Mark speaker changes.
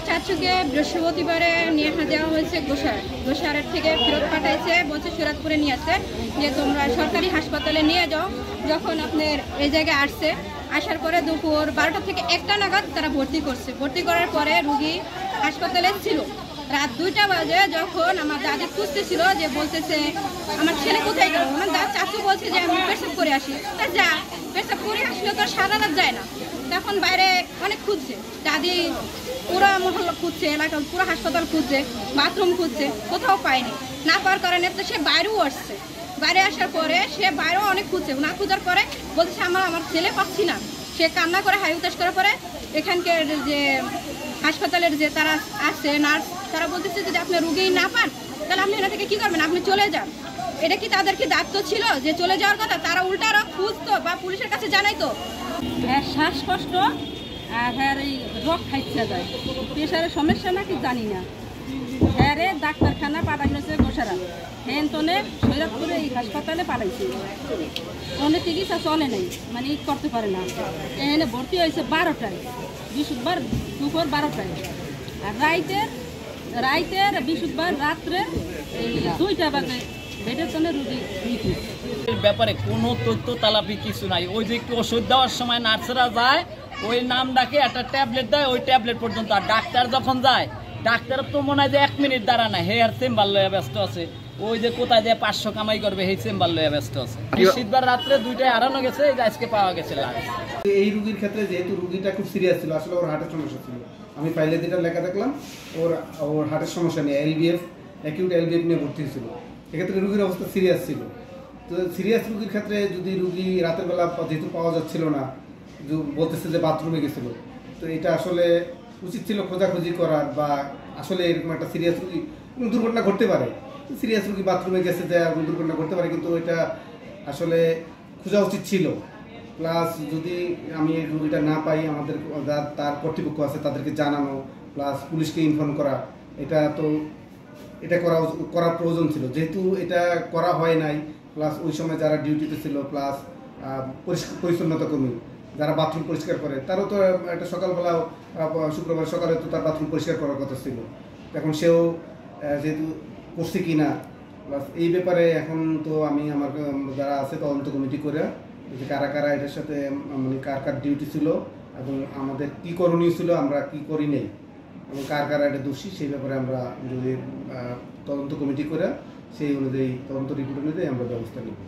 Speaker 1: আমার চাচুকে বৃহস্পতিবারে নিয়ে যাওয়া হয়েছে গোসারের থেকে ফেরত পাঠাইছে, বলছে সুরাতপুরে নিয়ে আসছে যে তোমরা সরকারি হাসপাতালে নিয়ে যাও। যখন আপনার এই জায়গায় আসছে, আসার পরে দুপুর 12টা থেকে 1টা নাগাদ তারা ভর্তি করছে। ভর্তি করার পরে রুগী হাসপাতালে ছিল। রাত 2টা বাজে যখন আমার দাদি খুঁজতেছিল যে বলতেছে আমার ছেলে কোথায় গেল, আমার চাচু বলছে যে আমি পেশাব করে আসি। তা যা পেশাব করে আসলে তো সারা রাত যায় না, তখন বাইরে অনেক খুঁজছে, দাদি পুরো মহল্লা খুঁজছে, এলাকা পুরো হাসপাতাল খুঁজছে, বাথরুম খুঁজছে, কোথাও পায়নি। না পাওয়ার কারণে তো সে বাইরেও আসছে। বাইরে আসার পরে সে বাইরেও অনেক খুঁজছে, না খোঁজার পরে বলছে আমার ছেলে পাচ্ছি না। সে কান্না করে হাই উতাস করার পরে এখানকার যে হাসপাতালের যে তারা আসছে নার্স, তারা বলতেছে যদি আপনি রুগী না পান তাহলে আপনি এখান থেকে কী করবেন, আপনি চলে যান। এটা কি তাদের কি দায়িত্ব ছিল যে চলে যাওয়ার কথা? তারা উল্টা আরও খুঁজতো বা পুলিশের কাছে জানাইতো।
Speaker 2: হ্যাঁ, শ্বাসকষ্ট আর হ্যাঁ এই রোগ খাইতে যায়, প্রেশারের সমস্যা নাকি জানি না। হ্যাঁ রে ডাক্তারখানা পাঠাইছে গোসারা, হ্যাঁ তোনে সৈরাতপুরে এই হাসপাতালে পাঠাইছে। অনেক চিকিৎসা চলে নেই, মানে করতে পারে না। এখানে ভর্তি হয়েছে 12টায়, বৃহস্পতিবার দুপুর 12টায়। আর রাইতের বৃহস্পতিবার রাত্রে এই 2টা বাজে বেডের জন্য রুগী মৃত্যু।
Speaker 3: ব্যাপারে কোনো তথ্য তালাপি কিছু নাই। ওই যে একটু ওষুধ দেওয়ার সময় নার্সরা যায়, ওই নাম ডাকে একটা ট্যাবলেট দেয়, ওই ট্যাবলেট পর্যন্ত। আর ডাক্তার যখন যায়, ডাক্তার তো মনে হয় যে 1 মিনিট দাঁড়া না, হে আর চেম্বার লইয়া ব্যস্ত আছে। ওই যে কোথায় যে 500 কামাই করবে, সেই চেম্বার লইয়া ব্যস্ত আছে। বৃহস্পতিবার রাত্রে 2টায় হারানো গেছে, আজকে পাওয়া গেছে লাশ।
Speaker 4: এই রুগীর ক্ষেত্রে যেহেতু রুগীটা খুব সিরিয়াস ছিল, আসলে ওর হার্টের সমস্যা ছিল। আমি ফাইলে যেটা লেখা দেখলাম, ওর হার্টের সমস্যা নিয়ে এলবিএফ, অ্যাকিউট এলবিএফ নিয়ে ভর্তি ছিল। এক্ষেত্রে রুগীর অবস্থা সিরিয়াস ছিল। তো সিরিয়াস রুগীর ক্ষেত্রে যদি রুগী রাতের বেলা যেহেতু পাওয়া যাচ্ছিল না, বলতেছে যে বাথরুমে গেছিল, তো এটা আসলে উচিত ছিল খোঁজাখুঁজি করার, বা আসলে এরকম একটা সিরিয়াস রুগী দুর্ঘটনা ঘটতে পারে, সিরিয়াস রুগী বাথরুমে গেছে যে দুর্ঘটনা ঘটতে পারে, কিন্তু এটা আসলে খোঁজা উচিত ছিল। প্লাস যদি আমি এই রুগীটা না পাই, আমাদের তার কর্তৃপক্ষ আছে তাদেরকে জানানো, প্লাস পুলিশকে ইনফর্ম করা, এটা করা প্রয়োজন ছিল। যেহেতু এটা করা হয় নাই, প্লাস ওই সময় যারা ডিউটিতে ছিল, প্লাস পরিচ্ছন্নতা কর্মী যারা বাথরুম পরিষ্কার করে, তারও তো একটা সকালবেলা শুক্রবার সকালে তো তার বাথরুম পরিষ্কার করার কথা ছিল। এখন সেও যেহেতু করছে কি না, প্লাস এই ব্যাপারে এখন তো আমি আমার যারা আছে তদন্ত কমিটি করে যে কারা কারা এটার সাথে মানে কার ডিউটি ছিল এবং আমাদের কী করণীয় ছিল, আমরা কী করি নেই, এবং কার কারা এটা দোষী, সেই ব্যাপারে আমরা যদি তদন্ত কমিটি করে সেই অনুযায়ী তদন্ত রিপোর্ট অনুযায়ী আমরা ব্যবস্থা নেব।